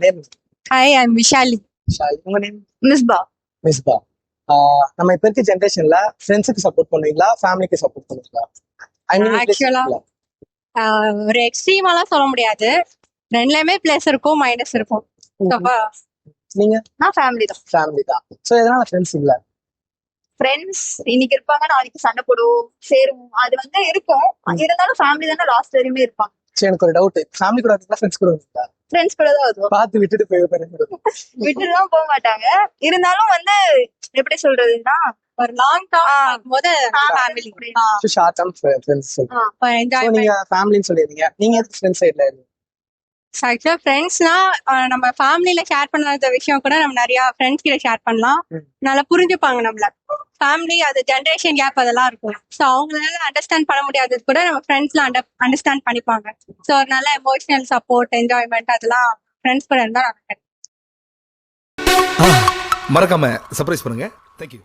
Name hi, I am Vishali. ஷாய். உங்க name? Misba. Misba. நம்ம இப்ப இருக்க ஜென்ரேஷன்ல ஃப்ரெண்ட்ஸுக்கு சப்போர்ட் பண்ணுவீங்களா, ஃபேமிலிக்கு சப்போர்ட் பண்ணுவீங்களா? ஐ மீன் ஆக்சுவலா ஒரு எக்ஸ்ட்ரீமாலாம் சொல்ல முடியாது. ரெண்டுலயுமே பிளஸ் இருக்கும், மைனஸ் இருக்கும். நீங்க நான் ஃபேமிலி தான். ஃபேமிலி தான். சோ எதனால ஃப்ரெண்ட்ஸ் இல்ல? ஃப்ரெண்ட்ஸ் இன்னைக்கு இருப்பாங்க, நாளைக்கு சண்டை போடுவோம், சேருவோம், அது வந்து இருக்கும். இருந்தாலும் ஃபேமிலி தானே லாஸ்ட் வரையுமே இருப்பாங்க. சரி, எனக்கு ஒரு டவுட். ஃபேமிலி கூட இருக்கீங்களா, ஃப்ரெண்ட்ஸ் கூட இருக்கீங்களா? ஃப்ரெண்ட்ஸ் கூட தான் வருவோம். பார்த்து விட்டுட்டு போய் பாருங்க. விட்டுலாம் போக மாட்டாங்க. இருந்தாலும் வந்து எப்படி சொல்றதுன்னா, ஒரு லாங் டேர்ம் போது family short term friends. So நீங்க ஃபேமிலின்னு சொல்லிருந்தீங்க. நீங்க எதுக்கு ஃப்ரெண்ட்ஸ் சைடுல இருக்கீங்க? ஆக்சுவலா ஃப்ரெண்ட்ஸ்னா நம்ம ஃபேமிலியில ஷேர் பண்ணாத விஷயம் கூட நம்ம நிறைய ஃப்ரெண்ட்ஸ் கிட்ட ஷேர் பண்ணலாம். நல்லா புரிஞ்சுப்பாங்க நம்மள. ஃபேமிலி அது ஜென்ரேஷன் கேப் அதெல்லாம் இருக்கும். ஸோ அவங்களால அண்டர்ஸ்டாண்ட் பண்ண முடியாதது கூட நம்ம ஃப்ரெண்ட்ஸ்ல அண்டர்ஸ்டாண்ட் பண்ணிப்பாங்க. ஸோ ஒரு நல்ல எமோஷனல் சப்போர்ட், என்ஜாய்மெண்ட் அதெல்லாம் ஃப்ரெண்ட்ஸ் கூட இருந்தா மறக்காம சர்ப்ரைஸ் பண்ணுங்க. தேங்க்யூ.